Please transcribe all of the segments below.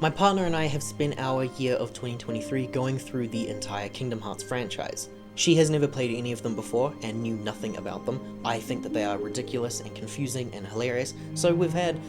My partner and I have spent our year of 2023 going through the entire Kingdom Hearts franchise. She has never played any of them before and knew nothing about them. I think that they are ridiculous and confusing and hilarious, so we've had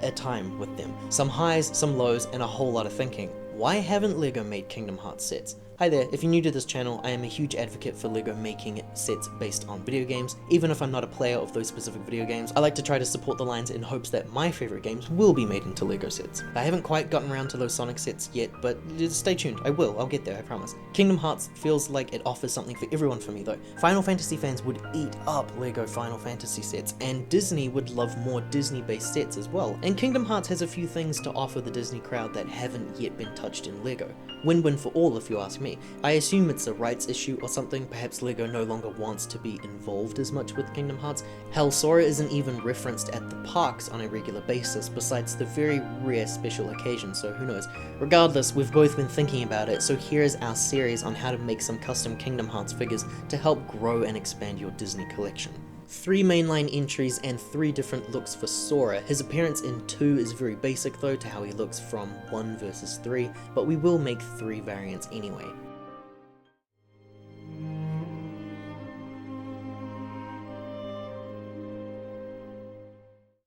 a time with them. Some highs, some lows, and a whole lot of thinking. Why haven't LEGO made Kingdom Hearts sets? Hi there, if you're new to this channel, I am a huge advocate for LEGO making sets based on video games. Even if I'm not a player of those specific video games, I like to try to support the lines in hopes that my favorite games will be made into LEGO sets. I haven't quite gotten around to those Sonic sets yet, but just stay tuned, I will, I'll get there, I promise. Kingdom Hearts feels like it offers something for everyone for me though. Final Fantasy fans would eat up LEGO Final Fantasy sets, and Disney would love more Disney-based sets as well. And Kingdom Hearts has a few things to offer the Disney crowd that haven't yet been touched in LEGO. Win-win for all if you ask me. I assume it's a rights issue or something, perhaps LEGO no longer wants to be involved as much with Kingdom Hearts. Hell, Sora isn't even referenced at the parks on a regular basis, besides the very rare special occasions, so who knows. Regardless, we've both been thinking about it, so here is our series on how to make some custom Kingdom Hearts figures to help grow and expand your Disney collection. 3 mainline entries and 3 different looks for Sora. His appearance in 2 is very basic though to how he looks from 1 versus 3, but we will make 3 variants anyway.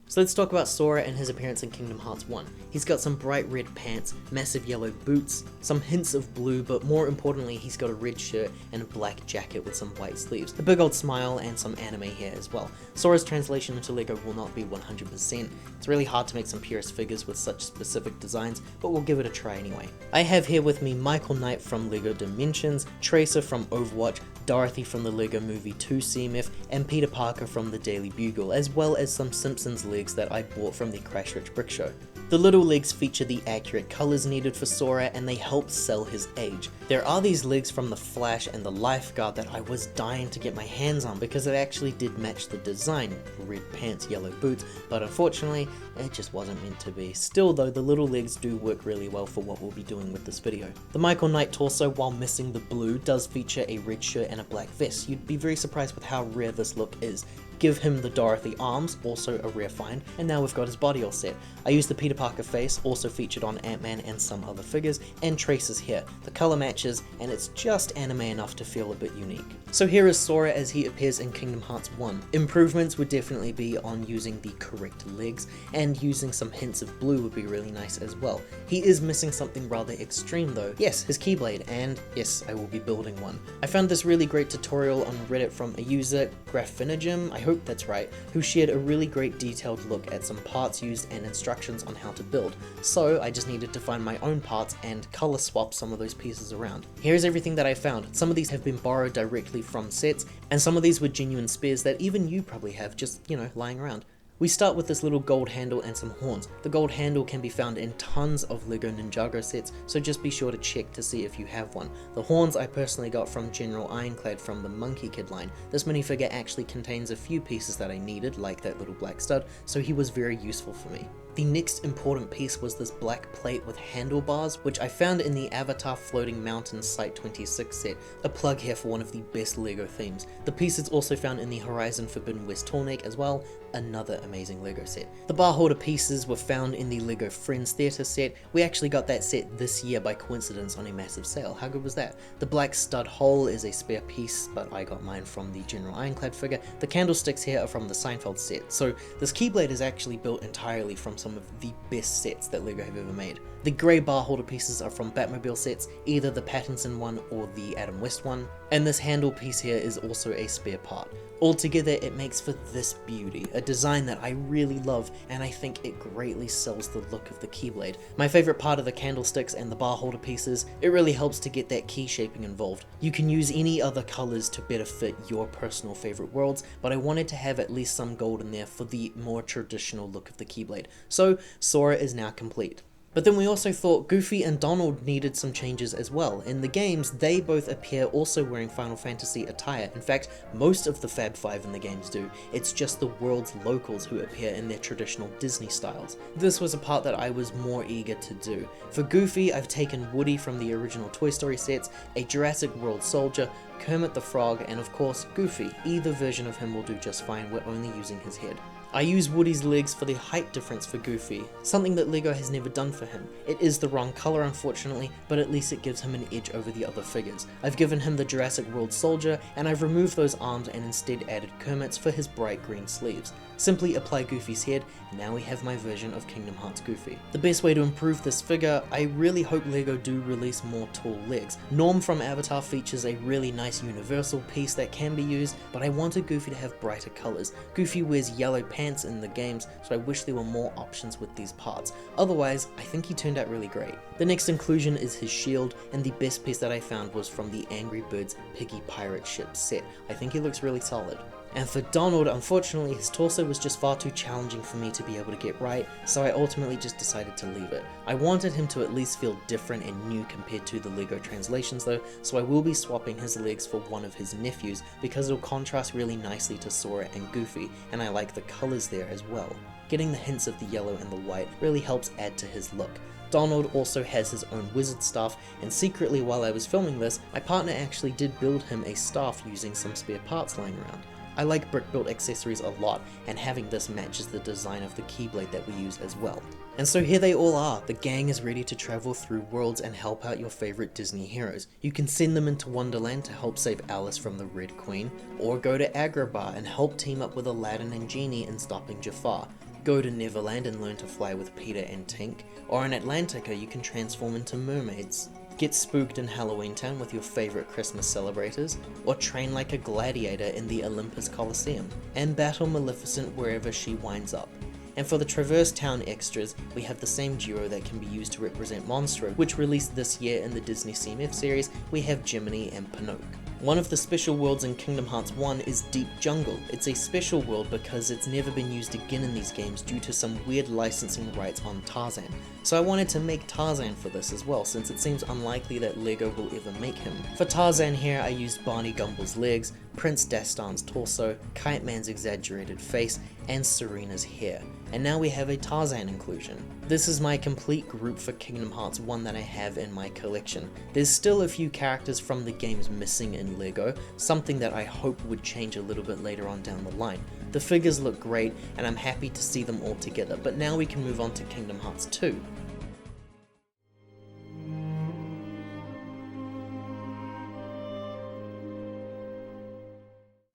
So let's talk about Sora and his appearance in Kingdom Hearts 1. He's got some bright red pants, massive yellow boots, some hints of blue, but more importantly he's got a red shirt and a black jacket with some white sleeves, a big old smile and some anime hair as well. Sora's translation into LEGO will not be 100%. It's really hard to make some purist figures with such specific designs, but we'll give it a try anyway. I have here with me Michael Knight from LEGO Dimensions, Tracer from Overwatch, Dorothy from the LEGO Movie 2 CMF, and Peter Parker from the Daily Bugle, as well as some Simpsons legs that I bought from the Crash Rich Brick Show. The little legs feature the accurate colours needed for Sora, and they help sell his age. There are these legs from the Flash and the Lifeguard that I was dying to get my hands on because it actually did match the design, red pants, yellow boots, but unfortunately it just wasn't meant to be. Still though, the little legs do work really well for what we'll be doing with this video. The Michael Knight torso, while missing the blue, does feature a red shirt and a black vest. You'd be very surprised with how rare this look is. Give him the Dorothy arms, also a rare find, and now we've got his body all set. I used the Peter Parker face, also featured on Ant-Man and some other figures, and Tracer's hair. The colour matches, and it's just anime enough to feel a bit unique. So here is Sora as he appears in Kingdom Hearts 1. Improvements would definitely be on using the correct legs, and using some hints of blue would be really nice as well. He is missing something rather extreme though. Yes, his Keyblade, and yes, I will be building one. I found this really great tutorial on Reddit from a user, Graphenegem, I hope that's right, who shared a really great detailed look at some parts used and instructions on how to build. So I just needed to find my own parts and color swap some of those pieces around. Here's everything that I found. Some of these have been borrowed directly from sets, and some of these were genuine spares that even you probably have just, lying around. We start with this little gold handle and some horns. The gold handle can be found in tons of LEGO Ninjago sets, so just be sure to check to see if you have one. The horns I personally got from General Ironclad from the Monkey Kid line. This minifigure actually contains a few pieces that I needed, like that little black stud, so he was very useful for me. The next important piece was this black plate with handlebars, which I found in the Avatar Floating Mountains Site 26 set, a plug here for one of the best LEGO themes. The piece is also found in the Horizon Forbidden West Tallneck as well, another amazing LEGO set. The bar holder pieces were found in the LEGO Friends Theatre set. We actually got that set this year by coincidence on a massive sale. How good was that? The black stud hole is a spare piece, but I got mine from the General Ironclad figure. The candlesticks here are from the Seinfeld set, so this Keyblade is actually built entirely from some of the best sets that LEGO have ever made. The grey bar holder pieces are from Batmobile sets, either the Pattinson one or the Adam West one, and this handle piece here is also a spare part. Altogether it makes for this beauty, a design that I really love, and I think it greatly sells the look of the Keyblade. My favourite part of the candlesticks and the bar holder pieces, it really helps to get that key shaping involved. You can use any other colours to better fit your personal favourite worlds, but I wanted to have at least some gold in there for the more traditional look of the Keyblade. So Sora is now complete. But then we also thought Goofy and Donald needed some changes as well. In the games, they both appear also wearing Final Fantasy attire. In fact, most of the Fab Five in the games do. It's just the world's locals who appear in their traditional Disney styles. This was a part that I was more eager to do. For Goofy, I've taken Woody from the original Toy Story sets, a Jurassic World soldier, Kermit the Frog, and of course Goofy. Either version of him will do just fine, we're only using his head. I use Woody's legs for the height difference for Goofy, something that LEGO has never done for him. It is the wrong colour unfortunately, but at least it gives him an edge over the other figures. I've given him the Jurassic World soldier, and I've removed those arms and instead added Kermit's for his bright green sleeves. Simply apply Goofy's head, and now we have my version of Kingdom Hearts Goofy. The best way to improve this figure, I really hope LEGO do release more tall legs. Norm from Avatar features a really nice universal piece that can be used, but I wanted Goofy to have brighter colours. Goofy wears yellow pants in the games, so I wish there were more options with these parts. Otherwise, I think he turned out really great. The next inclusion is his shield, and the best piece that I found was from the Angry Birds Piggy Pirate Ship set. I think he looks really solid. And for Donald, unfortunately his torso was just far too challenging for me to be able to get right, so I ultimately just decided to leave it. I wanted him to at least feel different and new compared to the LEGO translations though, so I will be swapping his legs for one of his nephews because it'll contrast really nicely to Sora and Goofy, and I like the colours there as well. Getting the hints of the yellow and the white really helps add to his look. Donald also has his own wizard staff, and secretly while I was filming this, my partner actually did build him a staff using some spare parts lying around. I like brick-built accessories a lot, and having this matches the design of the Keyblade that we use as well. And so here they all are, the gang is ready to travel through worlds and help out your favourite Disney heroes. You can send them into Wonderland to help save Alice from the Red Queen, or go to Agrabah and help team up with Aladdin and Genie in stopping Jafar. Go to Neverland and learn to fly with Peter and Tink, or in Atlantica you can transform into mermaids. Get spooked in Halloween Town with your favourite Christmas celebrators, or train like a gladiator in the Olympus Coliseum, and battle Maleficent wherever she winds up. And for the Traverse Town extras, we have the same duo that can be used to represent Monstro, which released this year in the Disney CMF series. We have Jiminy and Pinocchio. One of the special worlds in Kingdom Hearts I is Deep Jungle. It's a special world because it's never been used again in these games due to some weird licensing rights on Tarzan. So I wanted to make Tarzan for this as well, since it seems unlikely that LEGO will ever make him. For Tarzan here I used Barney Gumble's legs, Prince Dastan's torso, Kite Man's exaggerated face, and Serena's hair. And now we have a Tarzan inclusion. This is my complete group for Kingdom Hearts 1 that I have in my collection. There's still a few characters from the games missing in LEGO, something that I hope would change a little bit later on down the line. The figures look great and I'm happy to see them all together, but now we can move on to Kingdom Hearts 2.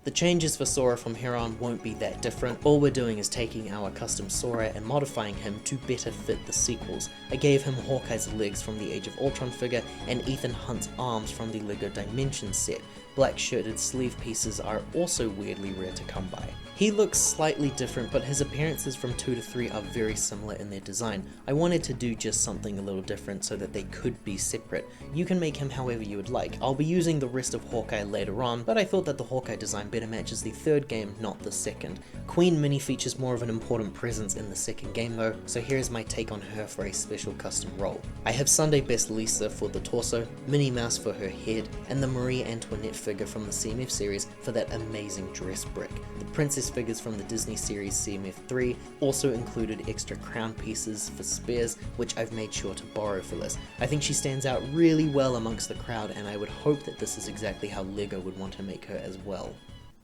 The changes for Sora from here on won't be that different. All we're doing is taking our custom Sora and modifying him to better fit the sequels. I gave him Hawkeye's legs from the Age of Ultron figure and Ethan Hunt's arms from the LEGO Dimensions set. Black shirted sleeve pieces are also weirdly rare to come by. He looks slightly different, but his appearances from 2 to 3 are very similar in their design. I wanted to do just something a little different so that they could be separate. You can make him however you would like. I'll be using the rest of Hawkeye later on, but I thought that the Hawkeye design better matches the third game, not the second. Queen Minnie features more of an important presence in the second game though, so here's my take on her for a special custom role. I have Sunday Best Lisa for the torso, Minnie Mouse for her head, and the Marie Antoinette figure from the CMF series for that amazing dress brick. The princess figures from the Disney series CMF3 also included extra crown pieces for spares, which I've made sure to borrow for this. I think she stands out really well amongst the crowd, and I would hope that this is exactly how LEGO would want to make her as well.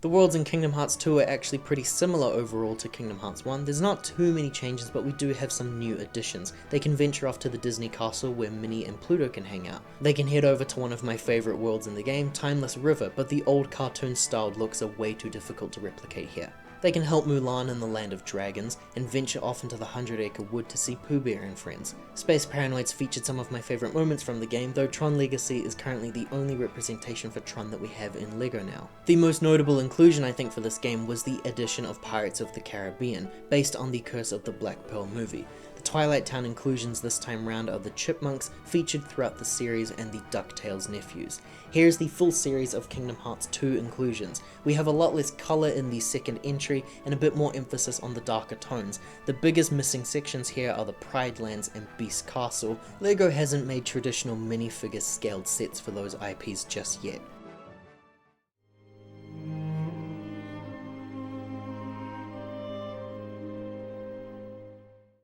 The worlds in Kingdom Hearts 2 are actually pretty similar overall to Kingdom Hearts 1. There's not too many changes, but we do have some new additions. They can venture off to the Disney castle where Minnie and Pluto can hang out. They can head over to one of my favourite worlds in the game, Timeless River, but the old cartoon styled looks are way too difficult to replicate here. They can help Mulan in the Land of Dragons, and venture off into the 100-acre wood to see Pooh Bear and friends. Space Paranoids featured some of my favourite moments from the game, though Tron Legacy is currently the only representation for Tron that we have in LEGO now. The most notable inclusion I think for this game was the addition of Pirates of the Caribbean, based on the Curse of the Black Pearl movie. The Twilight Town inclusions this time round are the Chipmunks featured throughout the series and the DuckTales nephews. Here's the full series of Kingdom Hearts 2 inclusions. We have a lot less colour in the second entry and a bit more emphasis on the darker tones. The biggest missing sections here are the Pride Lands and Beast Castle. LEGO hasn't made traditional minifigure scaled sets for those IPs just yet.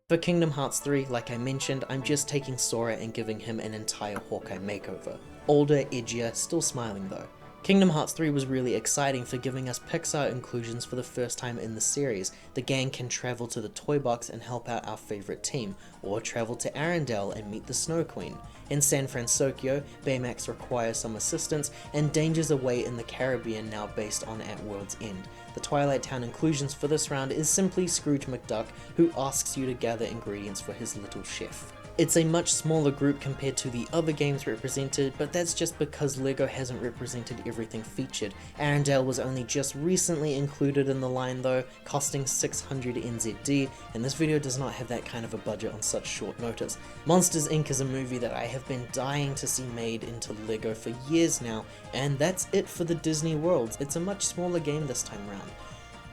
For Kingdom Hearts 3, like I mentioned, I'm just taking Sora and giving him an entire Hawkeye makeover. Older, edgier, still smiling though. Kingdom Hearts 3 was really exciting for giving us Pixar inclusions for the first time in the series. The gang can travel to the Toy Box and help out our favorite team, or travel to Arendelle and meet the Snow Queen. In San Francisco, Baymax requires some assistance, and Danger's away in the Caribbean now based on At World's End. The Twilight Town inclusions for this round is simply Scrooge McDuck, who asks you to gather ingredients for his little chef. It's a much smaller group compared to the other games represented, but that's just because LEGO hasn't represented everything featured. Arendelle was only just recently included in the line though, costing 600 NZD, and this video does not have that kind of a budget on such short notice. Monsters Inc. is a movie that I have been dying to see made into LEGO for years now, and that's it for the Disney Worlds. It's a much smaller game this time around.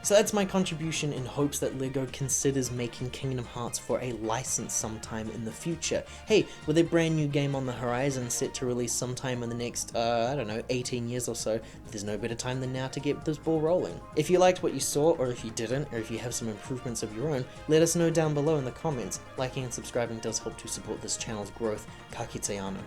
So that's my contribution in hopes that LEGO considers making Kingdom Hearts for a license sometime in the future. Hey, with a brand new game on the horizon set to release sometime in the next, 18 years or so, there's no better time than now to get this ball rolling. If you liked what you saw, or if you didn't, or if you have some improvements of your own, let us know down below in the comments. Liking and subscribing does help to support this channel's growth. Ka kite anō.